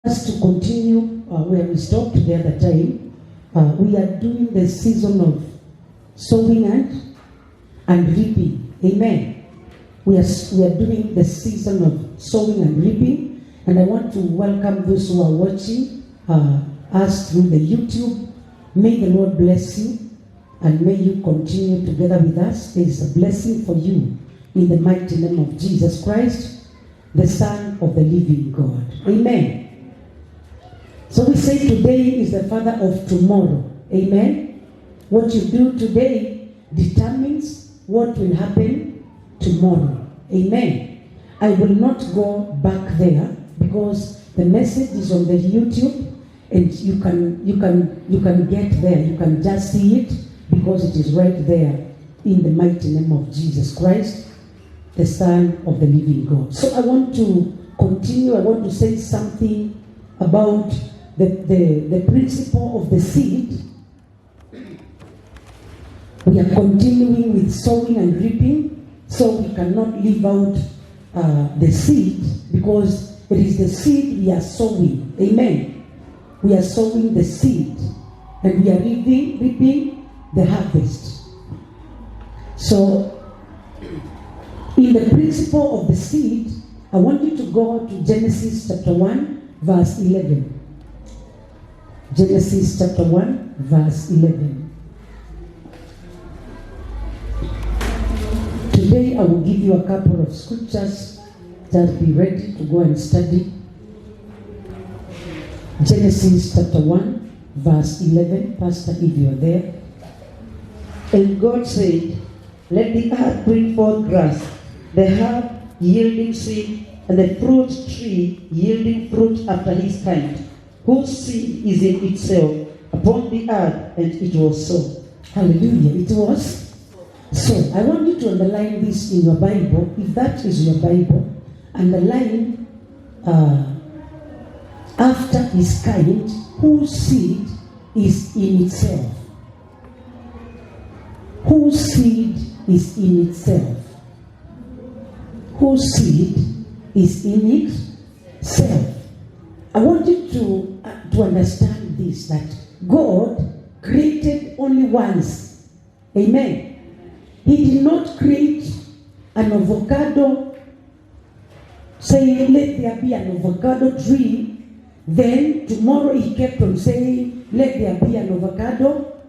Us to continue where we stopped the other time. We are doing the season of sowing and reaping. Amen. We are doing the season of sowing and reaping, and I want to welcome those who are watching us through the YouTube. May the Lord bless you, and may you continue together with us. There is a blessing for you in the mighty name of Jesus Christ, the Son of the living God. Amen. So we say today is the father of tomorrow. Amen. What you do today determines what will happen tomorrow. Amen. I will not go back there because the message is on the YouTube, and you can get there. You can just see it because it is right there in the mighty name of Jesus Christ, the Son of the living God. So I want to continue. I want to say something about the principle of the seed. We are continuing with sowing and reaping, so we cannot leave out the seed, because it is the seed we are sowing. Amen. We are sowing the seed, and we are reaping the harvest. So, in the principle of the seed, I want you to go to Genesis chapter 1, verse 11. Genesis chapter 1, verse 11. Today I will give you a couple of scriptures. Just be ready to go and study. Genesis chapter 1, verse 11. Pastor, if you are there. And God said, let the earth bring forth grass, the herb yielding seed, and the fruit tree yielding fruit after his kind, whose seed is in itself upon the earth. And it was so. Hallelujah. It was so. I want you to underline this in your Bible. If that is your Bible, underline after his kind, whose seed is in itself. Whose seed is in itself. Whose seed is in itself. I want you to understand this, that God created only once. Amen. He did not create an avocado, saying, let there be an avocado tree. Then tomorrow he kept on saying, let there be an avocado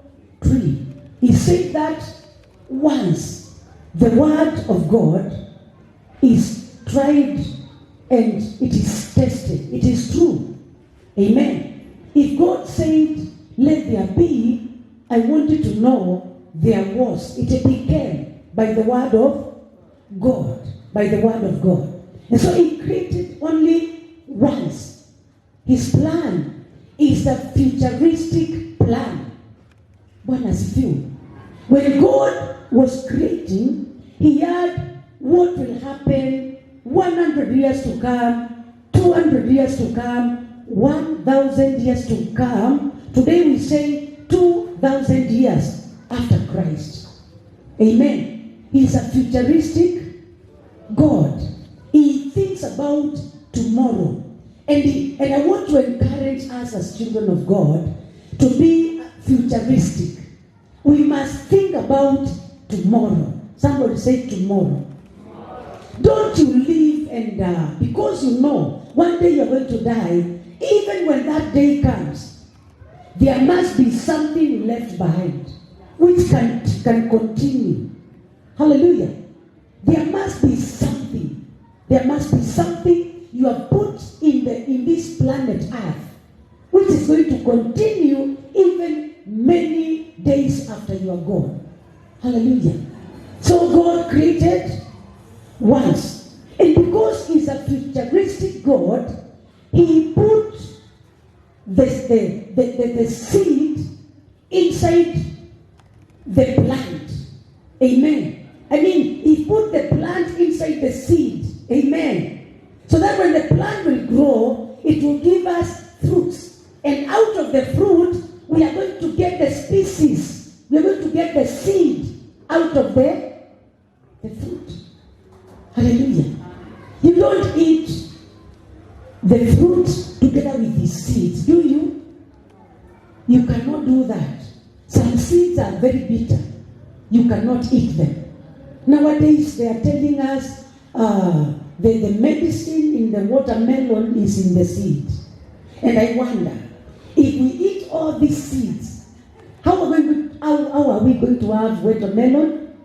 tree. He said that once. The word of God is tried and it is tested. It is true. Amen. If God said, let there be, I want you to know there was. It became by the word of God. By the word of God. And so he created only once. His plan is the futuristic plan. Bwana asifiwe. When God was creating, he had what will happen 100 years to come, 200 years to come, 1,000 years to come. Today we say 2,000 years after Christ. Amen. He's a futuristic God. He thinks about tomorrow. And I want to encourage us as children of God to be futuristic. We must think about tomorrow. Somebody say tomorrow. Don't you live and because you know one day you're going to die, even when that day comes, there must be something left behind which can continue. Hallelujah. There must be something. There must be something you have put in this planet Earth which is going to continue even many days after you are gone. Hallelujah. So God created once. And because he's a futuristic God, he put the seed inside the plant. Amen. I mean, he put the plant inside the seed. Amen. So that when the plant will grow, it will give us fruits. And out of the fruit, we are going to get the species. We are going to get the seed out of the fruit. Hallelujah. You don't eat the fruit together with his seeds. Do you? You cannot do that. Some seeds are very bitter. You cannot eat them. Nowadays, they are telling us the medicine in the watermelon is in the seed. And I wonder, if we eat all these seeds, how are we going to have watermelon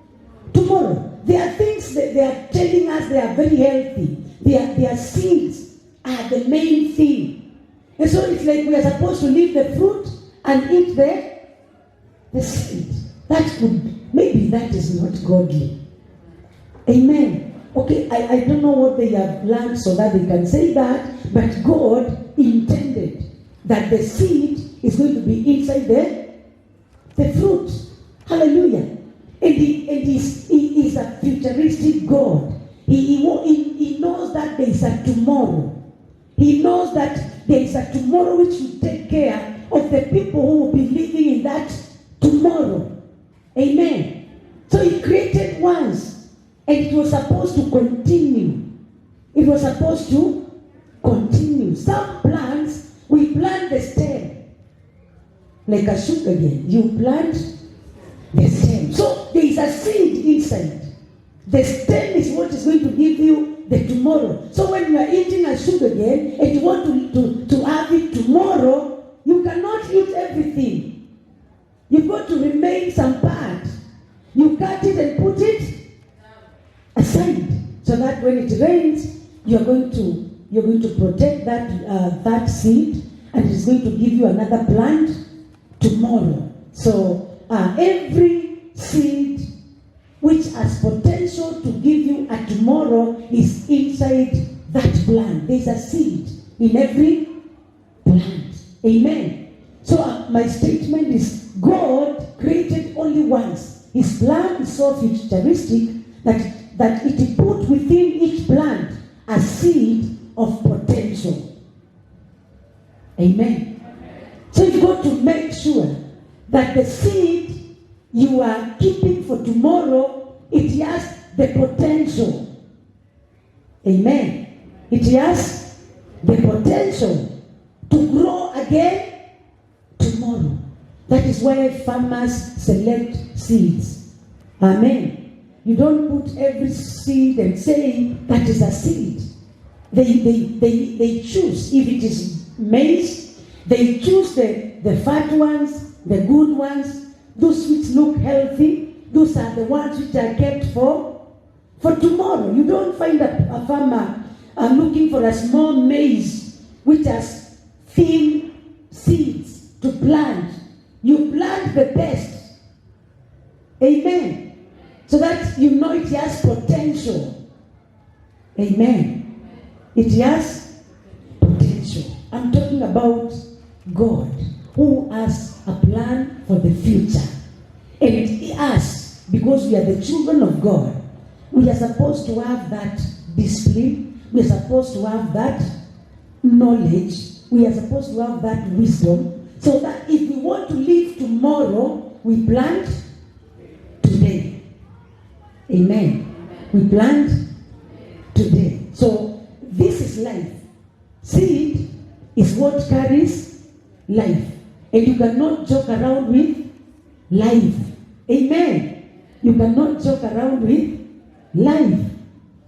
tomorrow? There are things that they are telling us they are very healthy. Their seeds are the main thing. And so it's like we are supposed to leave the fruit and eat the seed. Maybe that is not godly. Amen. Okay, I don't know what they have learned so that they can say that, but God intended that the seed is going to be inside the fruit. Hallelujah. And he is a futuristic God. He knows that there is a tomorrow. He knows that there is a tomorrow which will take care of the people who will be living in that tomorrow. Amen. So he created once, and it was supposed to continue. It was supposed to continue. Some plants, we plant the stem. Like a sugar cane. You plant the stem. So there is a seed inside. The stem is what is going to give you the tomorrow. So when you are eating a sugar cane and you want to have it tomorrow, you cannot eat everything. You've got to remain some part. You cut it and put it aside, so that when it rains, you're going to protect that seed, and it's going to give you another plant tomorrow. So every seed which has potential to give you a tomorrow is inside that plant. There's a seed in every plant. Amen. So my statement is, God created only once. His plan is so futuristic that it put within each plant a seed of potential. Amen. So you've got to make sure that the seed you are keeping for tomorrow, it has the potential. Amen. It has the potential to grow again tomorrow. That is why farmers select seeds. Amen. You don't put every seed and say that is a seed. They choose. If it is maize, they choose the fat ones, the good ones, those which look healthy. Those are the ones which are kept for tomorrow. You don't find a farmer looking for a small maize which has thin seeds to plant. You plant the best. Amen. So that you know it has potential. Amen. It has potential. I'm talking about God, who has a plan for the future. And us, because we are the children of God, we are supposed to have that discipline. We are supposed to have that knowledge. We are supposed to have that wisdom. So that if we want to live tomorrow, we plant today. Amen. We plant today. So this is life. Seed is what carries life. And you cannot joke around with life. Amen. You cannot joke around with life.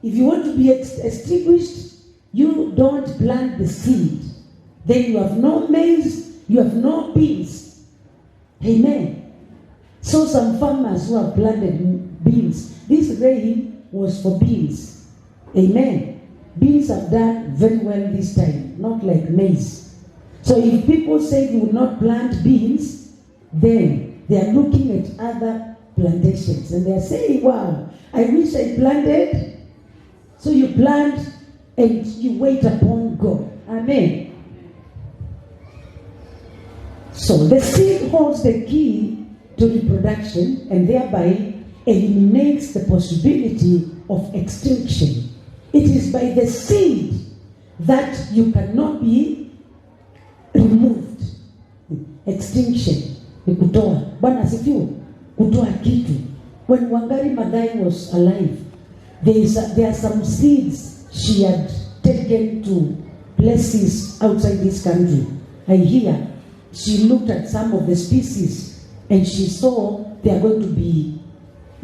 If you want to be extinguished, you don't plant the seed. Then you have no maize. You have no beans. Amen. So some farmers who have planted beans, this rain was for beans. Amen. Beans have done very well this time, not like maize. So if people say you will not plant beans, then they are looking at other plantations and they are saying, wow, I wish I planted. So you plant and you wait upon God. Amen. So the seed holds the key to reproduction and thereby eliminates the possibility of extinction. It is by the seed that you cannot be removed. Extinction. Kutoa. Bwana asifiwe. Kutoa kitu. When Wangari Maathai was alive, there are some seeds she had taken to places outside this country, I hear she looked at some of the species and she saw they are going to be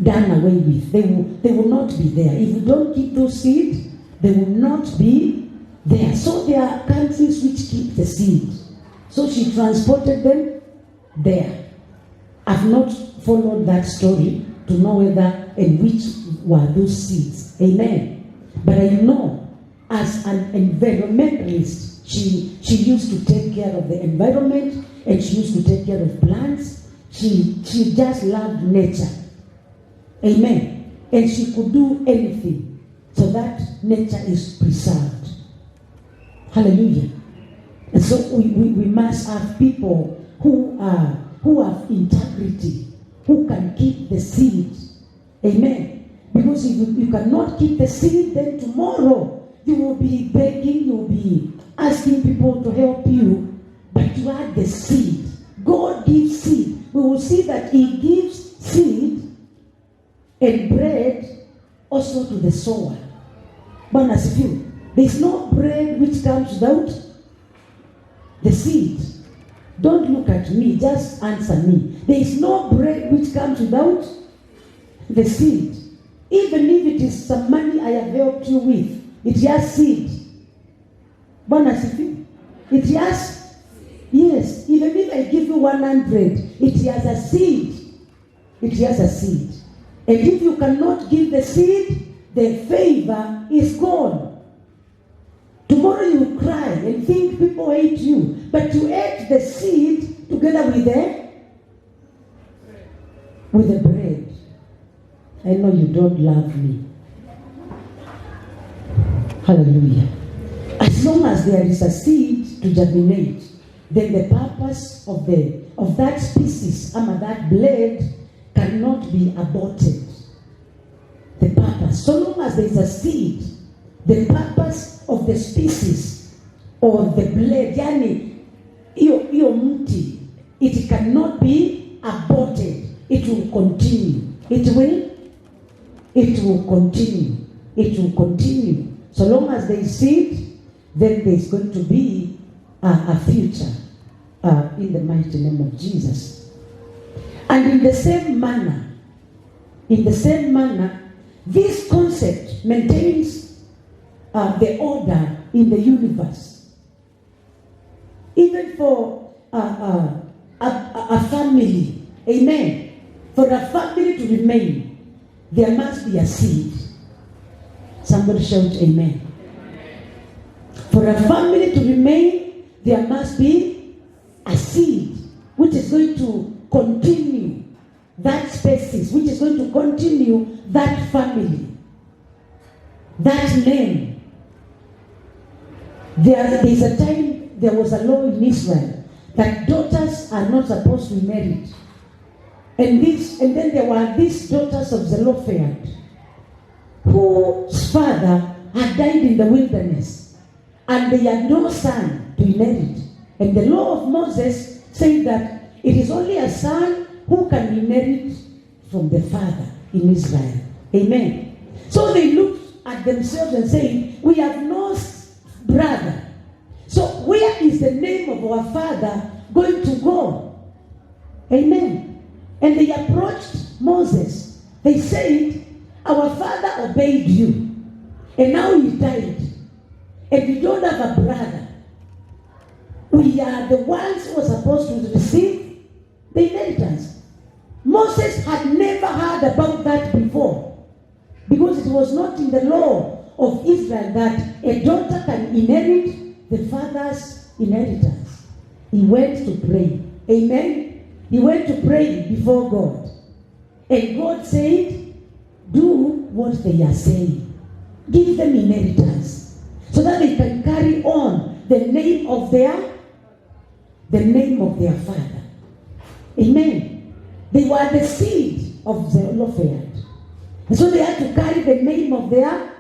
done away with. They will not be there. If you don't keep those seeds, they will not be there. So there are countries which keep the seeds. So she transported them there. I've not followed that story to know whether and which were those seeds. Amen. But I know as an environmentalist, she used to take care of the environment and she used to take care of plants. She just loved nature. Amen. And she could do anything so that nature is preserved. Hallelujah. And so we must have people who have integrity, who can keep the seed. Amen. Because if you cannot keep the seed, then tomorrow you will be begging, you will be asking people to help you, but you are the seed. God gives seed. We will see that He gives seed and bread also to the sower. But as you, there is no bread which comes without the seed. Don't look at me, just answer me. There is no bread which comes without the seed. Even if it is some money I have helped you with, it has seed. It has, yes, even if I give you 100, it has a seed. It has a seed. And if you cannot give the seed, the favor is gone. Tomorrow you cry and think people hate you, but you ate the seed together with the bread. I know you don't love me. Hallelujah. As long as there is a seed to germinate, then the purpose of that species, that blade, cannot be aborted. The purpose. So long as there is a seed, the purpose of the species or the blade, iyo mti, it cannot be aborted. It will continue. It will continue. It will continue. So long as there is seed, then there is going to be a future in the mighty name of Jesus. And in the same manner, this concept maintains the order in the universe. Even for a family, amen. For a family to remain, there must be a seed. Somebody shout amen. For a family to remain, there must be a seed which is going to continue that species, which is going to continue that family, that name. There is a time, there was a law in Israel that daughters are not supposed to be married. And then there were these daughters of Zelophehad, whose father had died in the wilderness, and they had no son to inherit. And the law of Moses said that it is only a son who can inherit from the father in Israel. Amen. So they looked at themselves and said, we have no brother. So where is the name of our father going to go? Amen. And they approached Moses. They said, our father obeyed you, and now he died, and we don't have a brother. We are the ones who are supposed to receive the inheritance. Moses had never heard about that before, because it was not in the law of Israel that a daughter can inherit the father's inheritance. He went to pray. Amen. He went to pray before God. And God said, do what they are saying. Give them inheritance, so that they can carry on the name of their father. Amen. They were the seed of Zelophehad. And so they had to carry the name of their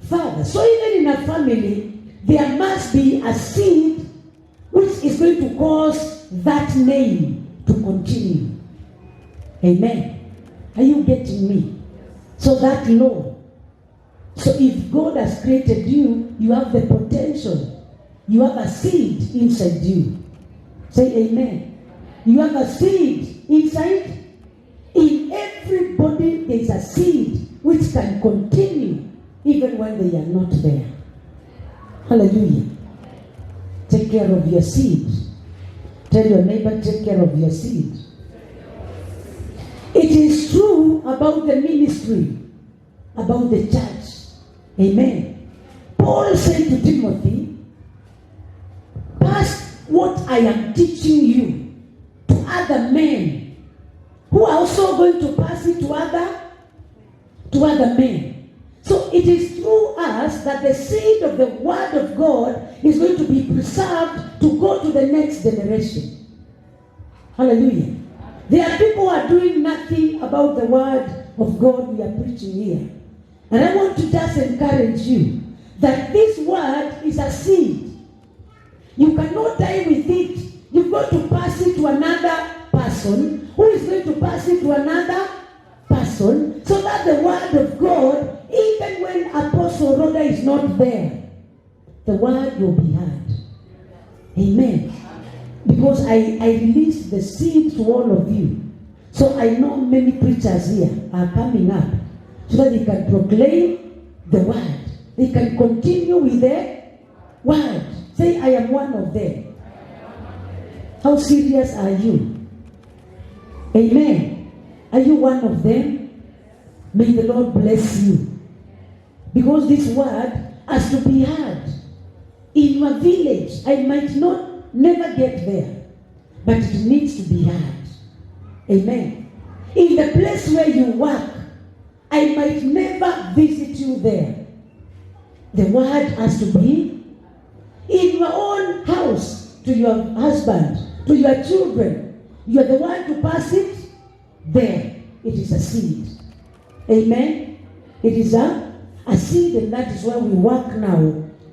father. So even in a family, there must be a seed which is going to cause that name to continue. Amen. Are you getting me? So that law. So if God has created you, you have the potential You have a seed inside you. Say amen. You have a seed inside. In everybody there is a seed which can continue even when they are not there. Hallelujah. Take care of your seed. Tell your neighbor, take care of your seed. It is true about the ministry, about the church. Amen. Paul said to Timothy, pass what I am teaching you to other men who are also going to pass it to other men. So it is through us that the seed of the word of God is going to be preserved to go to the next generation. Hallelujah. There are people who are doing nothing about the word of God we are preaching here. And I want to just encourage you that this word is a seed. You cannot die with it. You've got to pass it to another person who is going to pass it to another person, so that the word of God, even when Apostle Rhoda is not there, the word will be heard. Amen. Because I released the seed to all of you. So I know many preachers here are coming up so that they can proclaim the word. They can continue with the word. Say, I am one of them. How serious are you? Amen. Are you one of them? May the Lord bless you. Because this word has to be heard. In your village, I might never get there, but it needs to be heard. Amen. In the place where you work, I might never visit you there. The word has to be in your own house, to your husband, to your children. You are the one to pass it there. It is a seed. Amen. It is a seed, and that is why we work now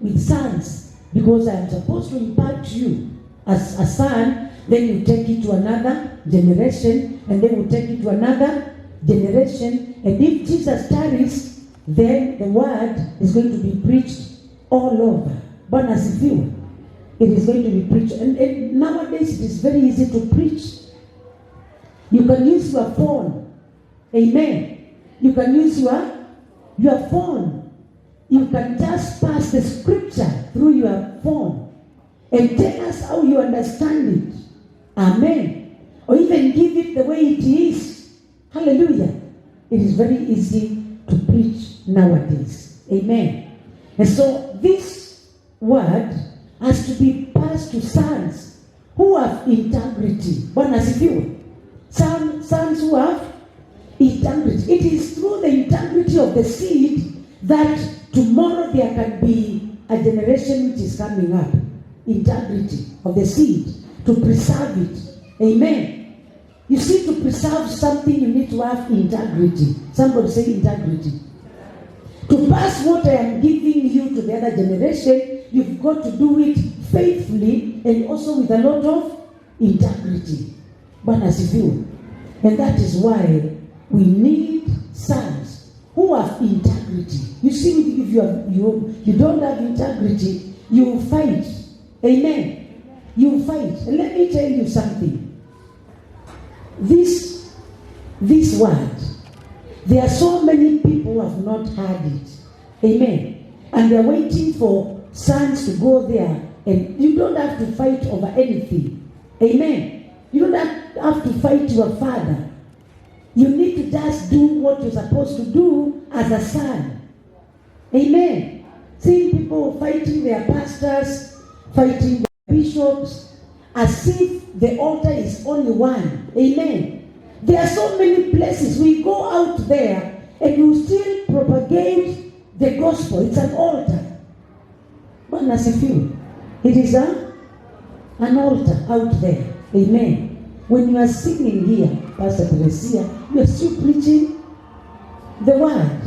with sons, because I am supposed to impart you as a son, then you take it to another generation, and then we take it to another generation. And if Jesus tarries, then the word is going to be preached all over. Bwana asifiwe. It is going to be preached. And nowadays it is very easy to preach. You can use your phone. Amen. You can use your phone. You can just pass the scripture through your phone and tell us how you understand it. Amen. Or even give it the way it is. Hallelujah. It is very easy to preach nowadays. Amen. And so this word has to be passed to sons who have integrity. Bwana asifiwe. Sons who have integrity. It is through the integrity of the seed that tomorrow there can be a generation which is coming up. Integrity of the seed, to preserve it. Amen. You see, to preserve something you need to have integrity. Somebody say integrity. To pass what I am giving you to the other generation, you've got to do it faithfully and also with a lot of integrity. Bwana asifiwe. And that is why we need sons who have integrity. You see, if you don't have integrity, you will fight. Amen. You will fight. And let me tell you something. This word, there are so many people who have not heard it. Amen. And they're waiting for sons to go there. And you don't have to fight over anything. Amen. You don't have to fight your father. You need to just do what you're supposed to do as a son. Amen. Seeing people fighting their pastors, fighting their bishops, as if the altar is only one. Amen. There are so many places we go out there and you still propagate the gospel. It's an altar. Bwana asifiwe. It is an altar out there. Amen. When you are singing here, Pastor Teresia, you are still preaching the word.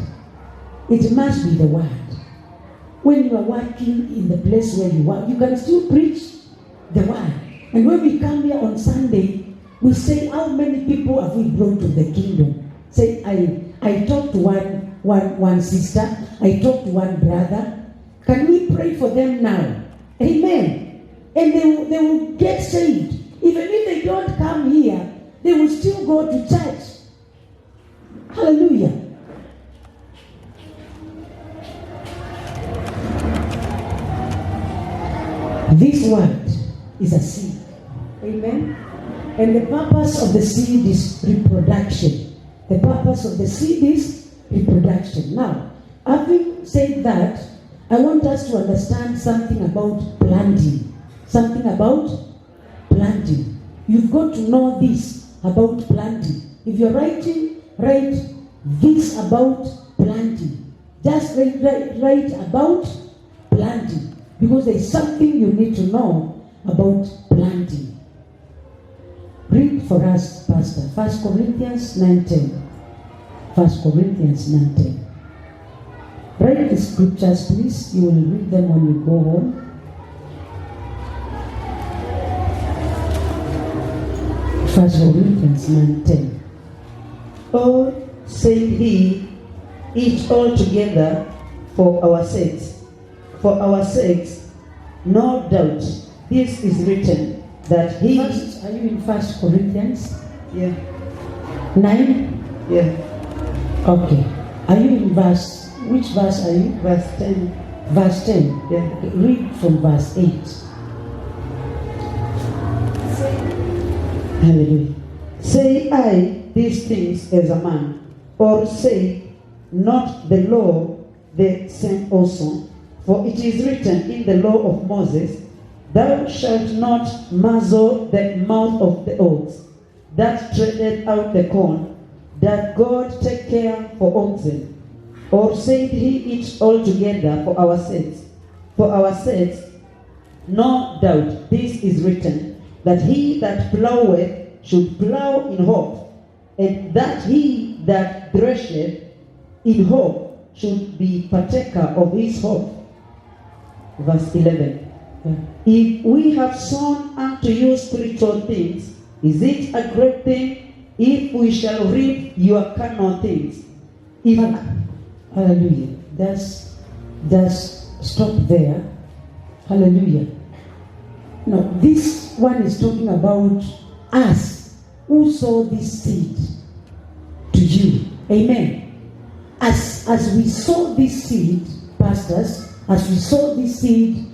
It must be the word. When you are working in the place where you work, you can still preach the word. And when we come here on Sunday, we say, how many people have we brought to the kingdom? Say, I talked to one sister, I talked to one brother. Can we pray for them now Amen. And they will get saved. Even if they don't come here, they will still go to church. Hallelujah. This word is a seed. Amen. And the purpose of the seed is reproduction. The purpose of the seed is reproduction. Now, having said that, I want us to understand something about planting. Something about planting. You've got to know this about planting. If you're writing, write this about planting. Just write about planting. Because there is something you need to know about planting. Read for us, Pastor. 1 Corinthians 9:10. 1 Corinthians 9:10. Write the scriptures, please. You will read them when you go home. 1 Corinthians 9:10. Or said he, each all together for our sakes. For our sakes, no doubt, this is written, that he... First, are you in 1 Corinthians Yeah, 9? yeah. Okay. Are you in which verse are you? Verse 10. Verse 10. Yeah. Okay, read from verse 8. Hallelujah. Say I these things as a man, or say not the law the same also? For it is written in the law of Moses, thou shalt not muzzle the mouth of the ox that treadeth out the corn, that God take care for oxen. Or said he each all together for our sakes? For our sakes, no doubt this is written, that he that ploweth should plow in hope, and that he that thresheth in hope should be partaker of his hope. Verse 11. If we have sown unto you spiritual things, is it a great thing if we shall reap your carnal things? If Hallelujah. Just stop there. Hallelujah. Now, this one is talking about us who sow this seed to you. Amen. As we sow this seed, pastors, as we sow this seed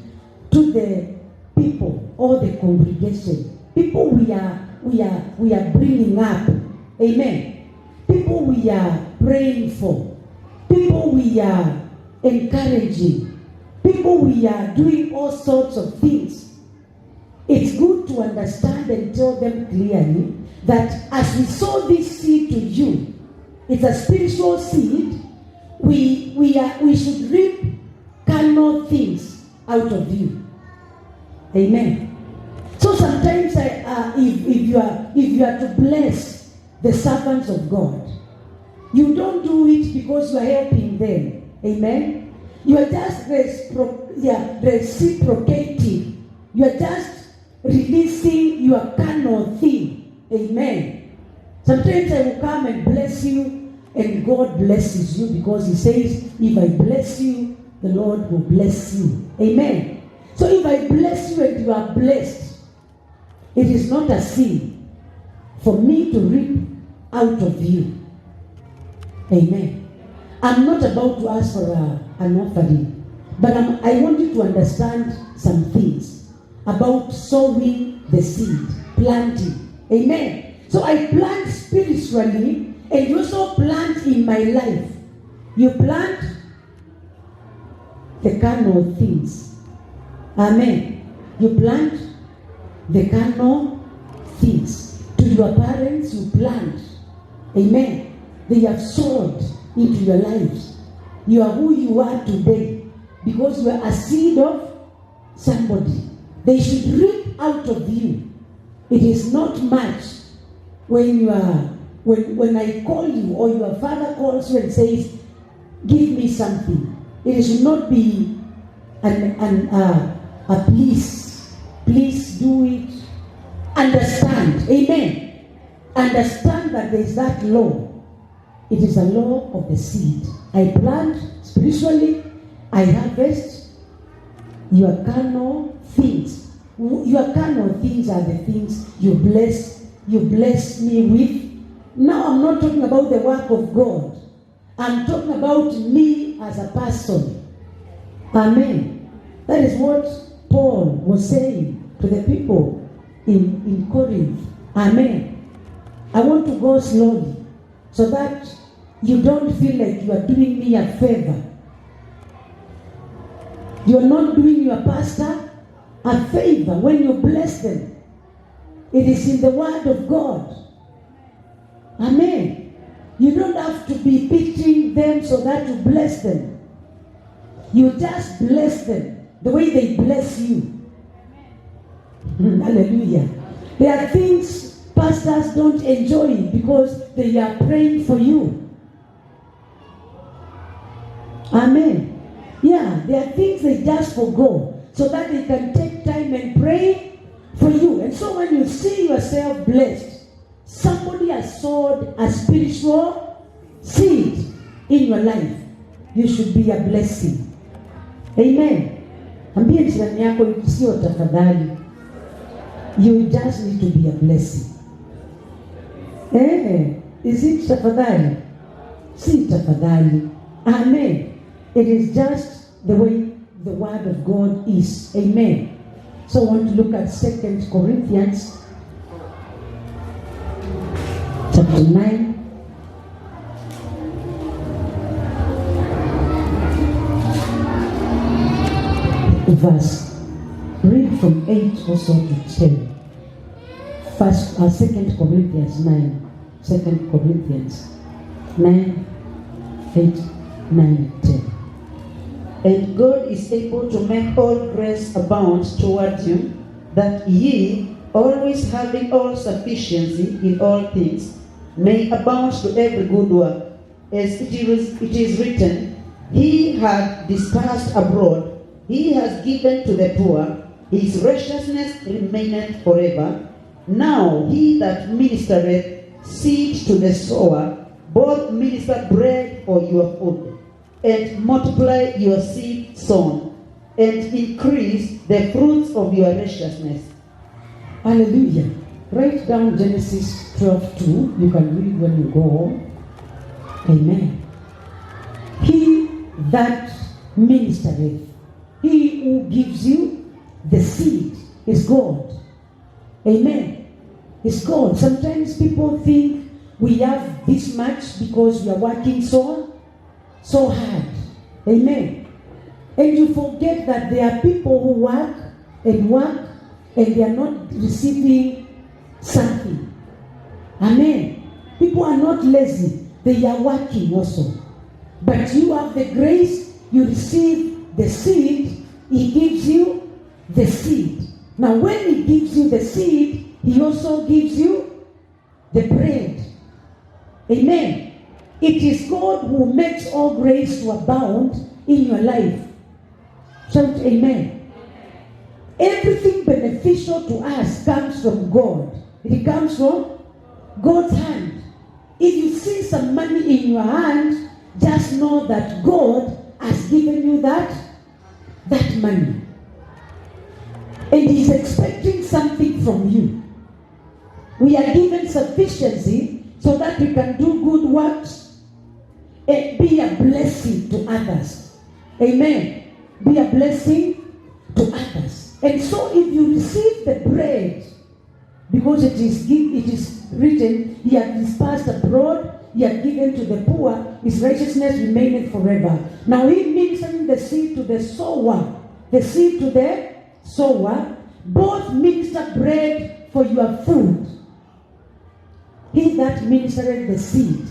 to the people or the congregation, people we are bringing up, amen. People we are praying for, people we are encouraging, people we are doing all sorts of things. It's good to understand and tell them clearly that as we sow this seed to you, it's a spiritual seed. We should reap carnal things out of you. Amen. So sometimes if you are to bless the servants of God, you don't do it because you are helping them. Amen. You are just reciprocating. You are just releasing your carnal thing. Amen. Sometimes I will come and bless you, and God blesses you because He says, if I bless you, the Lord will bless you. Amen. So if I bless you and you are blessed, it is not a sin for me to reap out of you. Amen. I'm not about to ask for an offering, but I want you to understand some things about sowing the seed, planting. Amen. So I plant spiritually, and you also plant in my life. You plant the carnal things. Amen. You plant the carnal things. To your parents, you plant. Amen. They have sowed into your lives. You are who you are today because you are a seed of somebody. They should reap out of you. It is not much when you are when I call you or your father calls you and says, give me something. It should not be a please do it. Understand. Amen. Understand that there is that law. It is a law of the seed. I plant spiritually, I harvest your carnal things. Your carnal things are the things you bless me with. Now I'm not talking about the work of God. I'm talking about me as a person. Amen. That is what Paul was saying to the people in Corinth. Amen. I want to go slowly so that you don't feel like you are doing me a favor. You are not doing your pastor a favor when you bless them. It is in the word of God. Amen. You don't have to be pitying them so that you bless them. You just bless them the way they bless you. Hallelujah. There are things pastors don't enjoy because they are praying for you. Amen. Yeah, there are things they just forgo so that they can take time and pray for you. And so when you see yourself blessed, somebody has sowed a spiritual seed in your life. You should be a blessing. Amen. Ambia jirani yako sio tafadhali. You just need to be a blessing. Is it tafadhali? Si tafadhali. Amen. It is just the way the word of God is. Amen. So I want to look at 2 Corinthians chapter 9. Verse, read from 8 also to 10. First, 2 Corinthians 9. 2 Corinthians 9, 8, 9, 10. And God is able to make all grace abound toward you, that ye, always having all sufficiency in all things, may abound to every good work. As it is written, He hath dispersed abroad, He has given to the poor, His righteousness remaineth forever. Now he that ministereth seed to the sower, both minister bread for your food, and multiply your seed sown, and increase the fruits of your righteousness. Hallelujah. Write down Genesis 12:2. You can read when you go home. Amen. He that ministereth, he who gives you the seed is God. Amen. It's God. Sometimes people think we have this much because we are working so hard. Amen. And you forget that there are people who work and they are not receiving something. Amen. People are not lazy. They are working also. But you have the grace, you receive the seed, He gives you the seed. Now when He gives you the seed, He also gives you the bread. Amen. It is God who makes all grace to abound in your life. Shout amen. Everything beneficial to us comes from God. It comes from God's hand. If you see some money in your hand, just know that God has given you that money. And He's expecting something from you. We are given sufficiency so that we can do good works and be a blessing to others. Amen. Be a blessing to others. And so if you receive the bread, because it is written, He hath dispersed abroad, He hath given to the poor, His righteousness remaineth forever. Now He ministering the seed to the sower, both minister bread for your food. He that ministered the seed,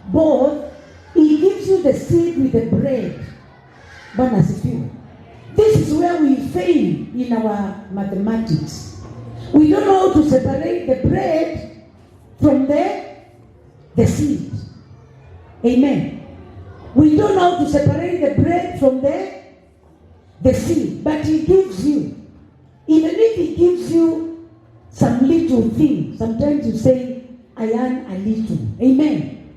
both, He gives you the seed with the bread. This is where we fail in our mathematics. We don't know how to separate the bread from the seed. Amen. We don't know how to separate the bread from the seed. But He gives you. Even if He gives you some little thing, sometimes you say, I earn a little. Amen.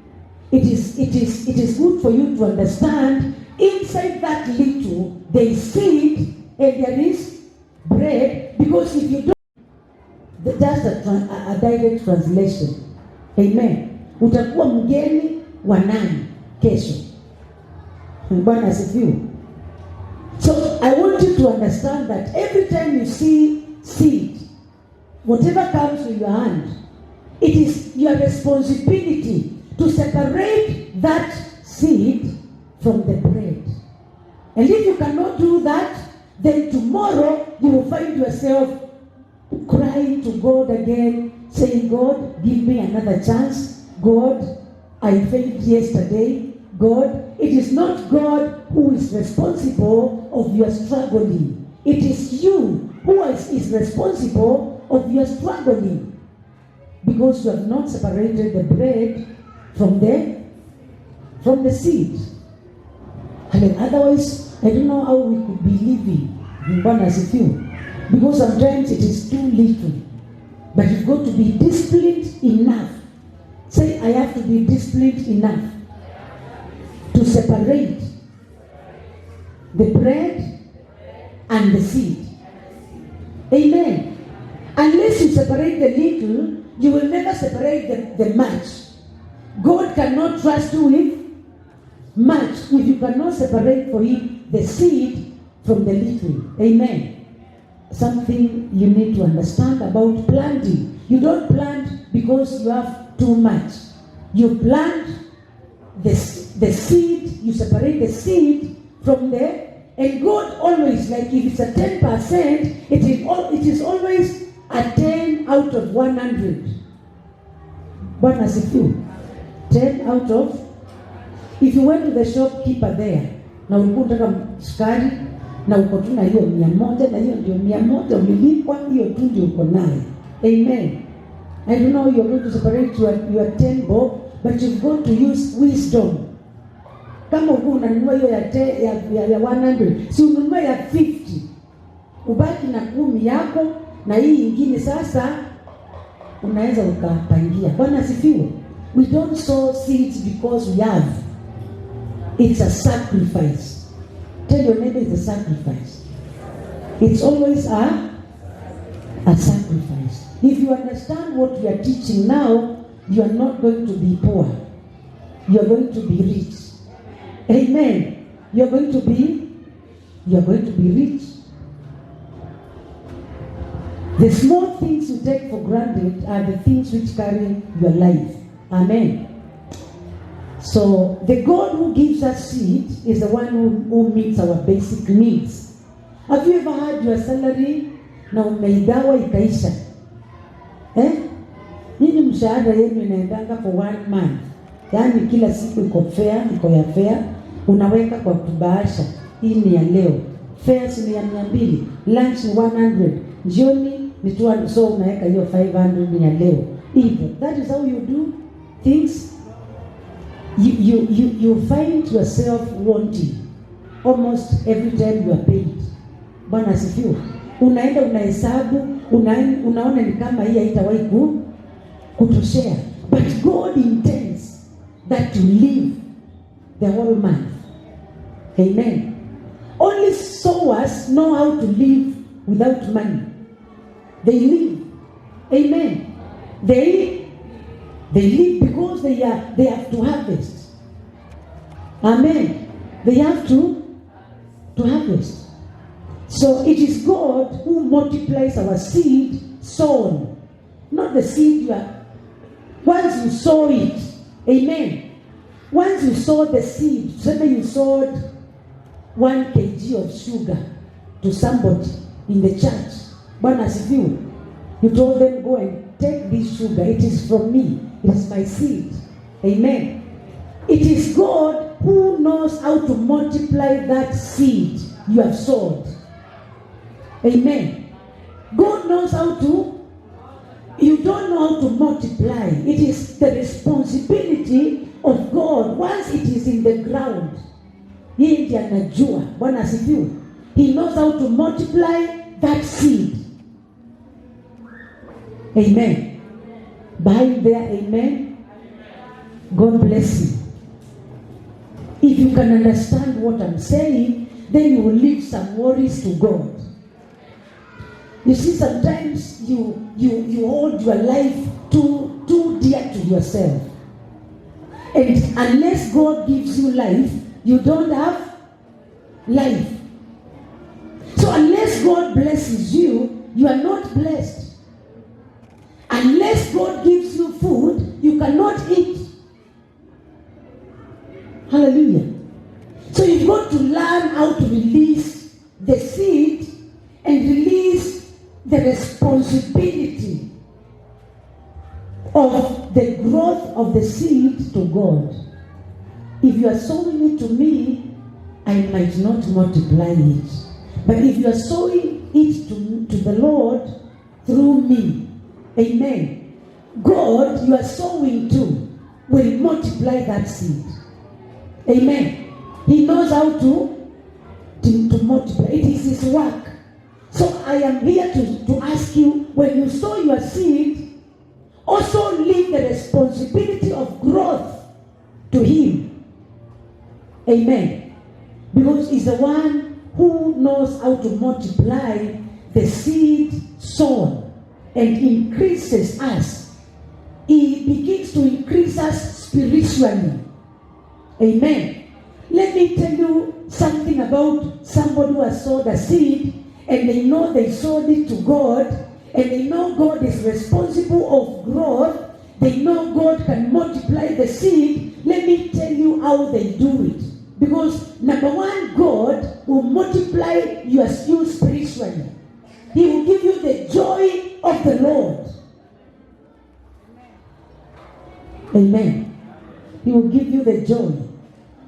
It is good for you to understand inside that little there is seed and there is bread, because if you don't, that's a direct translation. Amen. Utakuwa mgeni wa nani kesho? Bwana asifiwe. So I want you to understand that every time you see seed, whatever comes to your hand, it is your responsibility to separate that seed from the bread. And if you cannot do that, then tomorrow you will find yourself crying to God again, saying, God, give me another chance. God, I failed yesterday. God, it is not God who is responsible of your struggling. It is you who is responsible of your struggling, because you have not separated the bread from the seed. I mean, otherwise, I don't know how we could be living in one as a few. Because sometimes it is too little. But you've got to be disciplined enough. Say, I have to be disciplined enough to separate the bread and the seed. Amen. Unless you separate the little, you will never separate the much. God cannot trust you with much if you cannot separate for him the seed from the little. Amen. Something you need to understand about planting. You don't plant because you have too much. You plant the seed, you separate the seed from and God always, like if it's a 10%, it is always a 10 out of 100. Bwana asifiwe. 10 out of, if you went to the shopkeeper there, na ulikuwa unataka sukari, na uko tu na hiyo 100, na hiyo ndio 100 ulilipwa, hiyo tu ndio uko nayo. Amen. I don't know how you're going to separate your 10 bob, but you've got to use wisdom. Kama uko unanunua hiyo ya 100, si ununue ya 50. Ubaki na 10 yako, na hii ingine sasa unaweza ukapangia. Bwana asifiwe. We don't sow seeds because we have. It's a sacrifice. Tell your neighbor it's a sacrifice. It's always a sacrifice. If you understand what we are teaching now, you are not going to be poor. You are going to be rich. Amen. You are going to be rich. The small things you take for granted are the things which carry your life. Amen. So the God who gives us seed is the one who meets our basic needs. Have you ever had your salary na umeigawa ikaisha? Nini mshahara yenu inaendanga for 1 month? Yaani kila siku iko ya fare, unaweka kwa kubahasha. Hii ni ya leo. Fares ni ya 200, lunch ni 100, jioni ni 200, so unaweka hiyo 500 ya leo. Hivyo, that is how you do things. You find yourself wanting almost every time you are paid. Bwana asifiwe. Unaenda unahesabu, unaona ni kama hii haitawahi kutoshea. But God intends that you live the whole month. Amen. Only sowers know how to live without money. They live. Amen. They live because they have to harvest. Amen. They have to harvest. So it is God who multiplies our seed sown. Not the seed you are. Once you sow it, amen. Once you sow the seed, say you sowed 1 kg of sugar to somebody in the church. Bwana asifiwe. You told them, go and take this sugar. It is from me. It is my seed. Amen. It is God who knows how to multiply that seed you have sowed. Amen. God knows how to. You don't know how to multiply. It is the responsibility of God. Once it is in the ground, yeye ndiye anajua. Bwana asifiwe. He knows how to multiply that seed. Amen. Behind there, amen. God bless you. If you can understand what I'm saying, then you will leave some worries to God. You see, sometimes you hold your life too dear to yourself. And unless God gives you life, you don't have life. So unless God blesses you, you are not blessed. Unless God gives you food, you cannot eat. Hallelujah. So you've got to learn how to release the seed and release the responsibility of the growth of the seed to God. If you are sowing it to me, I might not multiply it. But if you are sowing it to the Lord through me, amen, God, you are sowing to, will multiply that seed. Amen. He knows how to multiply. It is his work. So I am here to ask you, when you sow your seed, also leave the responsibility of growth to him. Amen. Because he's the one who knows how to multiply the seed sown and increases us. He begins to increase us spiritually. Amen. Let me tell you something about somebody who has sowed a seed and they know they sowed it to God and they know God is responsible of growth. They know God can multiply the seed. Let me tell you how they do it. Because number one, God will multiply you spiritually. He will give you the joy of the Lord. Amen. He will give you the joy.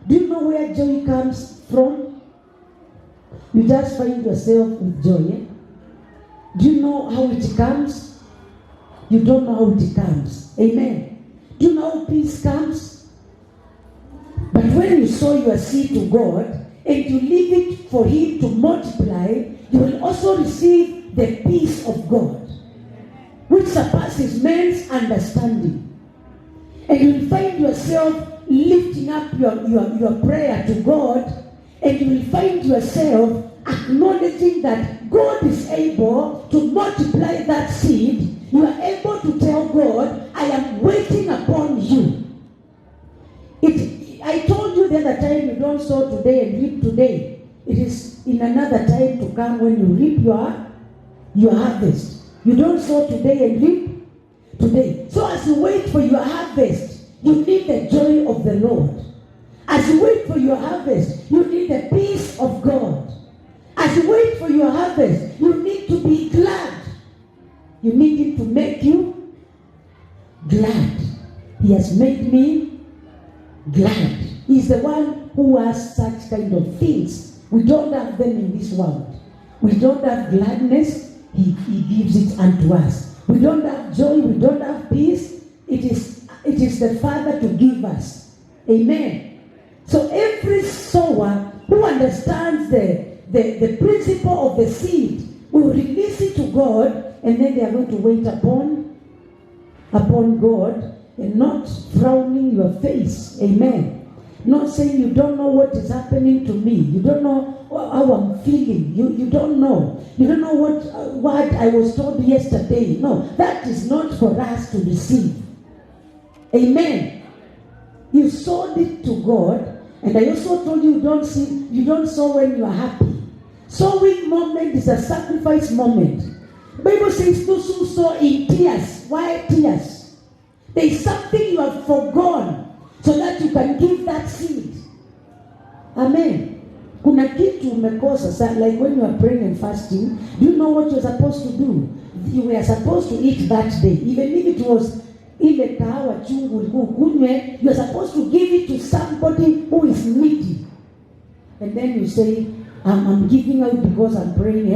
Do you know where joy comes from? You just find yourself with joy. Eh? Do you know how it comes? You don't know how it comes. Amen. Do you know how peace comes? But when you sow your seed to God and you leave it for him to multiply, you will also receive the peace of God, which surpasses man's understanding. And you will find yourself lifting up your prayer to God, and you will find yourself acknowledging that God is able to multiply that seed. You are able to tell God, I am waiting upon you. I told you the other time, you don't sow today and reap today. It is in another time to come when you reap your harvest. You don't sow today and reap today. So as you wait for your harvest, you need the joy of the Lord. As you wait for your harvest, you need the peace of God. As you wait for your harvest, you need to be glad. You need him to make you glad. He has made me glad. He's the one who has such kind of things. We don't have them in this world. We don't have gladness. He gives it unto us. We don't have joy. We don't have peace. It is the Father to give us. Amen. So every sower who understands the principle of the seed will release it to God, and then they are going to wait upon God and not frowning your face. Amen. Not saying you don't know what is happening to me. You don't know how I'm feeling. You don't know. You don't know what I was told yesterday. No, that is not for us to receive. Amen. You sowed it to God, and I also told you you don't sow when you are happy. Sowing moment is a sacrifice moment. The Bible says those who sow in tears. Why tears? There is something you have forgone so that you can give that seed. Amen. Kuna kitu umekosa. Like when you are praying and fasting, do you know what you're supposed to do? You were supposed to eat that day. Even if it was ile kahawa chungu kunywe, you're supposed to give it to somebody who is needy. And then you say, I'm giving out because I'm praying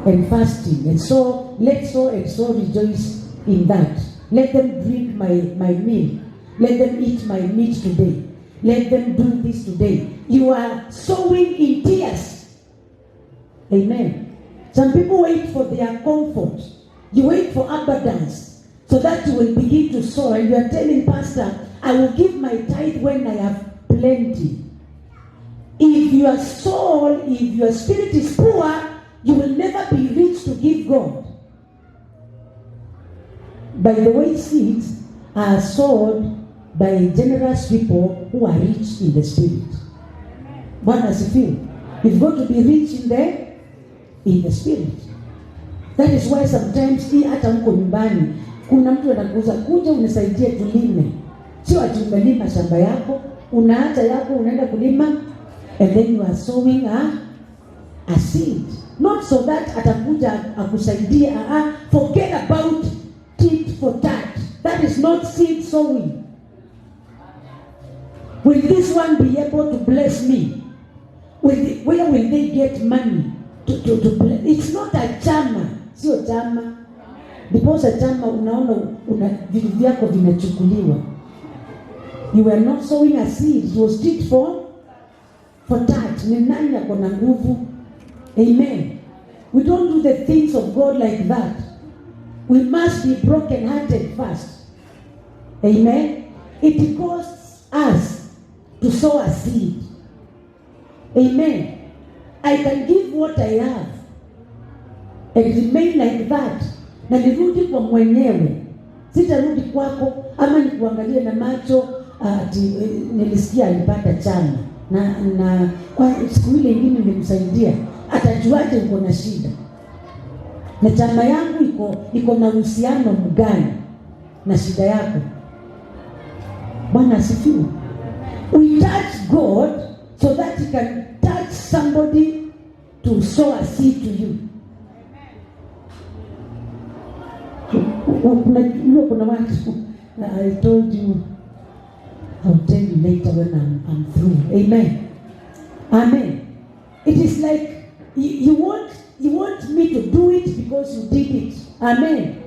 and fasting. And so let's so rejoice in that. Let them drink my meal. Let them eat my meat today. Let them do this today. You are sowing in tears. Amen. Some people wait for their comfort. You wait for abundance so that you will begin to sow. And you are telling Pastor, I will give my tithe when I have plenty. If your soul, if your spirit is poor, you will never be rich to give God. By the way, seeds are sold by generous people who are rich in the spirit. Bwana asifiwe. You've got to be rich in the spirit. That is why sometimes hii hata huko nyumbani kuna mtu anakuuza kuja unisaidie tulime. Sio ati umelima shamba yako, unaacha yako unaenda kulima and then you are sowing a seed. Not so that atakuja akusaidie. Forget about tit for tat. That is not seed sowing. Will this one be able to bless me? Where will they get money to bless? It's not a chama. Sio chama. Because a chama unaona vitu vyako vinachukuliwa. You were not sowing a seed. It was tit for tat. Ni nani yako na nguvu? Amen. We don't do the things of God like that. We must be broken-hearted first. Amen. It costs us to sow a seed. Amen. I can give what I have and remain like that. Na nirudi kwa mwenyewe. Sitarudi kwako ama nikuangalie na macho nilisikia alipata chama. Na kwa siku ile ingine nilimsaidia. Atajuaje uko na shida? Na chama yangu iko na uhusiano mgani na shida yako? Bwana asifiwe. We touch God so that he can touch somebody to sow a seed to you. Kuna watu, I told you, I'll tell you later when I'm through. Amen. Amen. It is like you want me to do it because you did it. Amen.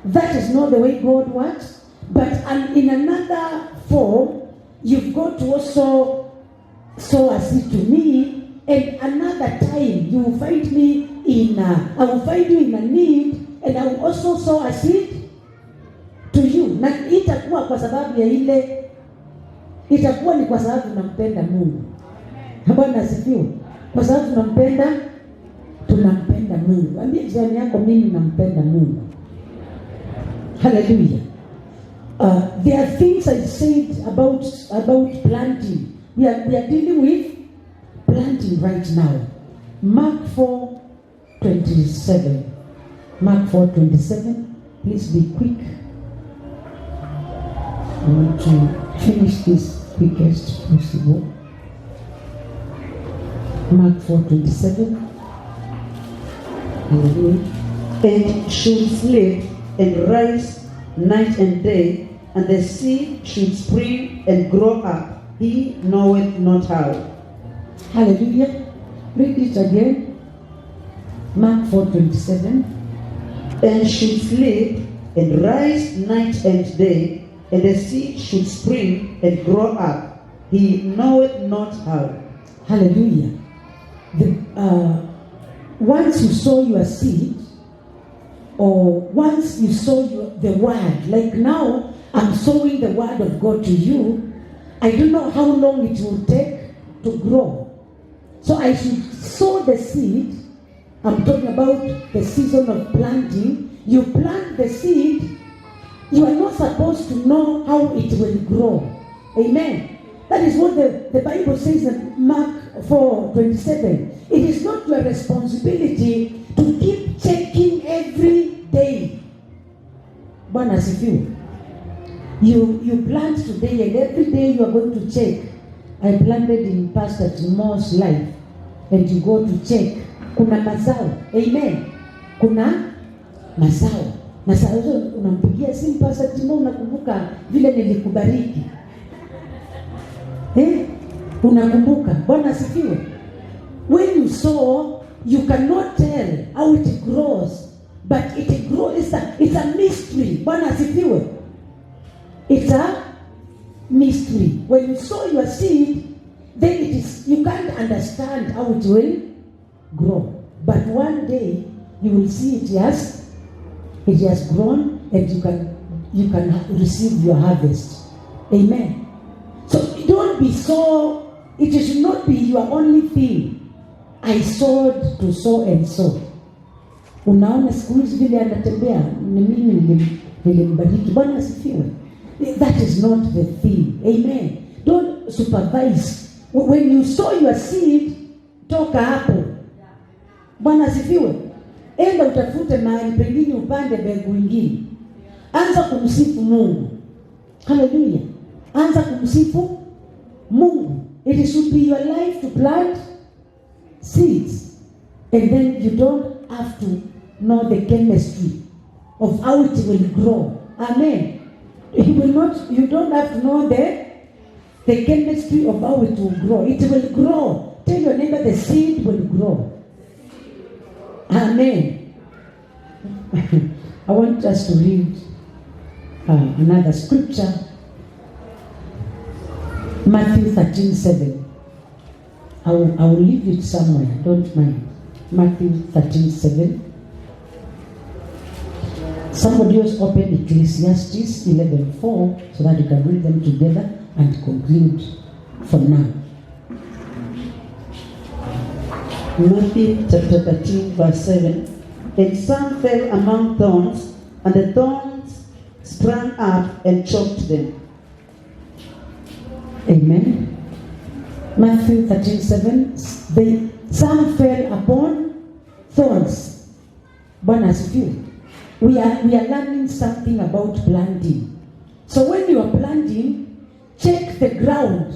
That is not the way God works. But in another form, you've got to also sow a seed to me, and another time you will find me I will find you in a need, and I will also sow a seed to you. Na itakuwa kwa sababu ya ile, itakuwa ni kwa sababu tunampenda Mungu. Bwana asifiwe. Kwa sababu tunampenda Mungu. Ambia jirani yako, mimi nampenda Mungu. Hallelujah. There are things I said about planting. We are dealing with planting right now. Mark 4:27. Mark 4:27. Please be quick. I want to finish this quickest possible. Mark 4:27. And should sleep and rise night and day, and the seed should spring and grow up, he knoweth not how. Hallelujah. Read it again. Mark 4:27. And should sleep and rise night and day, and the seed should spring and grow up, he knoweth not how. Hallelujah. Once you sow your seed, or once you sow the word, like now I'm sowing the word of God to you, I don't know how long it will take to grow. So I should sow the seed. I'm talking about the season of planting. You plant the seed, you are not supposed to know how it will grow. Amen. That is what the Bible says in Mark 4:27. It is not your responsibility to keep checking every day. Bwana asifiwe. You plant today, and every day you are going to check. I planted in Pastor Timo's life, and you go to check. Kuna mazao. Amen. Kuna mazao. Na saa hizo unampigia simu Pastor Timo, unakumbuka vile nilikubariki? Unakumbuka? Bwana asifiwe. When you sow, you cannot tell how it grows, but it grows. It's a mystery. Bwana asifiwe. It's a mystery. When you sow your seed, then you can't understand how it will grow. But one day you will see it has grown, and you can receive your harvest. Amen. So don't be so. It should not be your only thing. I sold to so and so. Unaona siku hizi vile anatembea, ni mimi nilimbariki. Bwana asifiwe. That is not the thing. Amen. Don't supervise. When you sow your seed, toka hapo. Bwana asifiwe. Enda utafute mahali pengine upande mbegu nyingine. Anza kumsifu Mungu. Hallelujah. Anza kumsifu Mungu. It should be your life to plant seeds. And then you don't have to know the chemistry of how it will grow. Amen. You don't have to know the chemistry of how it will grow. It will grow. Tell your neighbor, the seed will grow. Amen. I want us to read another scripture. Matthew 13:7. I will leave it somewhere. Don't mind. Matthew 13:7. Somebody else open Ecclesiastes 11:4 so that you can read them together and conclude for now. Matthew chapter 13 verse 7. And some fell among thorns, and the thorns sprang up and choked them. Amen. Matthew 13:7. Some fell upon thorns. Bwana asifiwe. We are learning something about planting. So when you are planting, check the ground.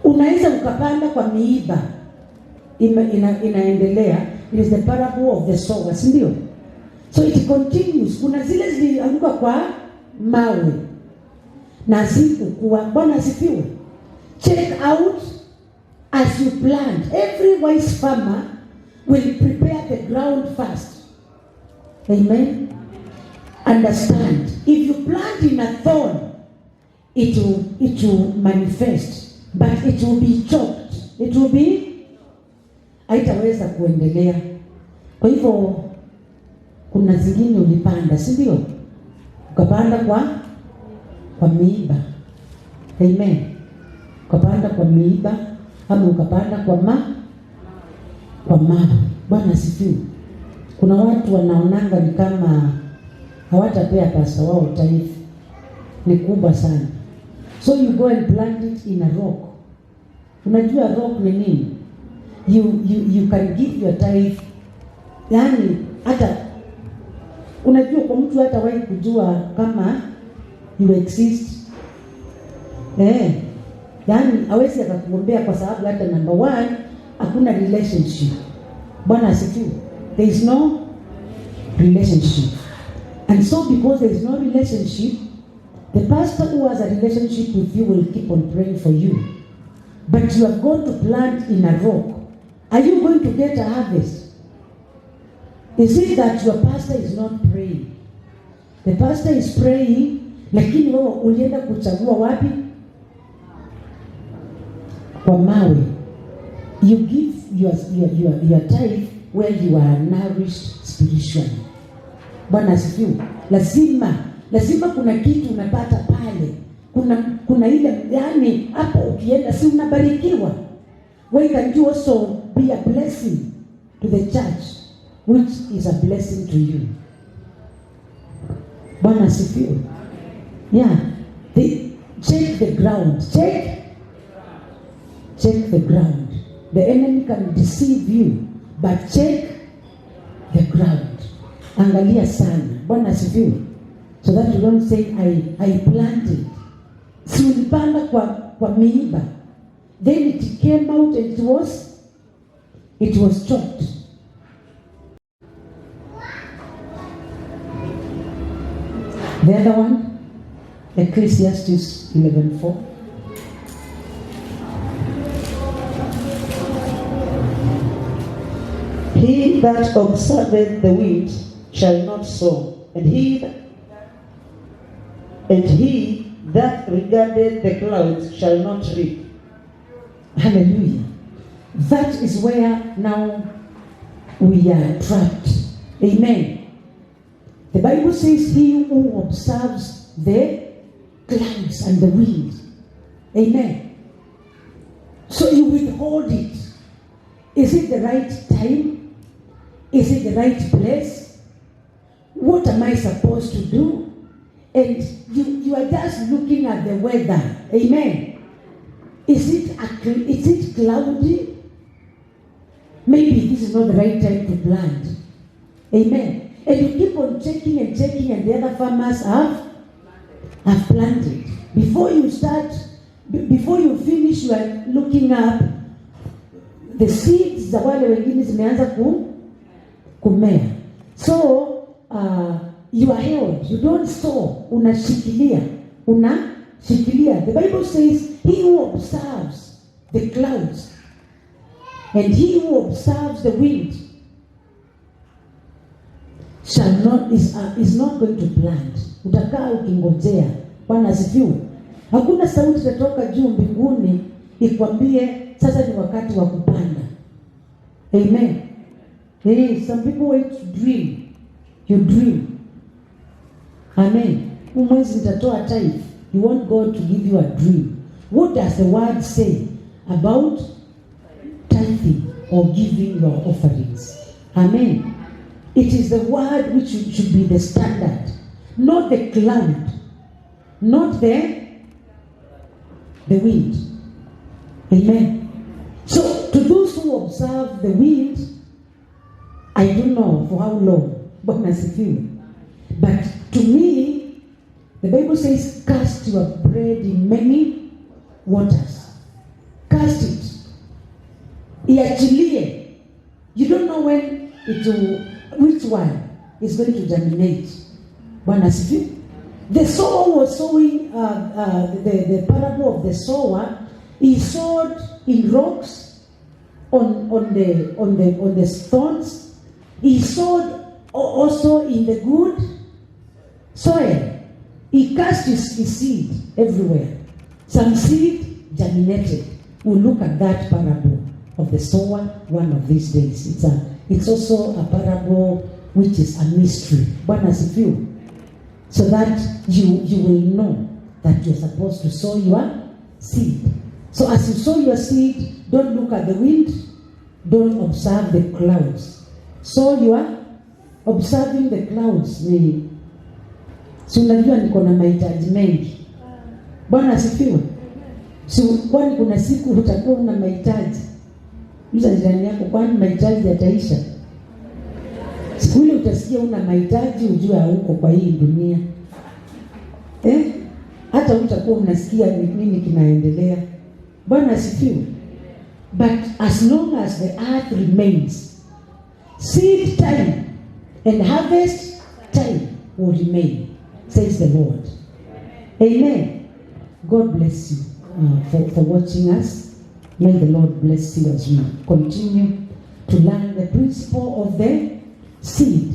Unaweza ukapanda kwa miiba. Inaendelea. It is the parable of the sower, si ndio? So it continues. Kuna zile zilianguka kwa mawe na zikukua. Bwana asifiwe. Check out as you plant. Every wise farmer will prepare the ground first. Amen. Understand. If you plant in a thorn, it will manifest, but it will be choked. It will be haitaweza kuendelea. Kwa hivyo kuna zingine ulipanda, si ndio? Ukapanda kwa miiba. Amen. Ukapanda kwa miiba ama ukapanda kwa mawe. Bwana asifiwe. Kuna watu wanaonanga ni kama hawatapea pasta wao taifa. Ni kubwa sana. So you go and plant it in a rock. Unajua rock ni nini? You can give your tithe. Yaani hata unajua kwa mtu hata wahi kujua kama you exist. Yaani hawezi akakuombea kwa sababu hata number 1 hakuna relationship. Bwana asifiwe. There is no relationship. And so because there is no relationship, the pastor who has a relationship with you will keep on praying for you. But you are going to plant in a rock. Are you going to get a harvest? Is it that your pastor is not praying? The pastor is praying, lakini wewe ulienda kuchagua wapi? Kwa mawe. You give your tithe where you are nourished spiritually. Bwana asifiwe. Lazima kuna kitu unapata pale. Kuna ile yani hapo ukienda si unabarikiwa. Why can't you also be a blessing to the church, which is a blessing to you? Bwana asifiwe. Yeah. Check the ground. Check the ground. The enemy can deceive you, but check the ground. Angalia sana. Bwana asifiwe. So that you don't say I planted. Si ulipanda kwa miiba. Then it came out and it was choked. The other one, Ecclesiastes 11:4. He that observeth the wind shall not sow, and he that regardeth the clouds shall not reap. Hallelujah. That is where now we are trapped. Amen. The Bible says he who observes the clouds and the wind. Amen. So you withhold it. Is it the right time? Is it the right place? What am I supposed to do? And you are just looking at the weather. Amen. Is it cloudy? Maybe this is not the right time to plant. Amen. And you keep on checking, and the other farmers have planted. Before you finish, you are looking up the seeds za wale wengine zimeanza kumea. So you are held. You don't sow. Unashikilia. The Bible says, he who observes the clouds and he who observes the wind is not going to plant. Utakaa ukingojea. Bwana asifiwe. Hakuna sauti itatoka juu mbinguni ikwambie sasa ni wakati wa kupanda. Amen. Hey, some people wait to dream. You dream. Amen. Mwezi nitatoa tithe. You want God to give you a dream. What does the word say about tithing or giving your offerings? Amen. It is the word which should be the standard, not the cloud, not the wind. Amen. So to those who observe the wind, I don't know for how long, but to me, the Bible says, cast your bread in many waters. Cast it. Iachilie. You don't know when which one is going to germinate. Bwana asifiwe. The sower was sowing, the parable of the sower, he sowed in rocks, on the stones. He sowed also in the good soil. He cast his seed everywhere. Some seed germinated. We'll look at that parable of the sower one of these days. It's also a parable which is a mystery. Bwana asifiwe. So that you will know that you're supposed to sow your seed. So as you sow your seed, don't look at the wind, don't observe the clouds. So you are observing the clouds. Si unajua niko na mahitaji mengi. Bwana asifiwe. Kwani kuna siku utakuwa una mahitaji. Mza jirani yako, kwani mahitaji yataisha? Siku ile utasikia una mahitaji, ujue hauko kwa hii dunia. Hata utakuwa unasikia nini kinaendelea. Bwana asifiwe. But as long as the earth remains, seed time and harvest time will remain, says the Lord. Amen. God bless you for watching us. May the Lord bless you as we continue to learn the principle of the seed.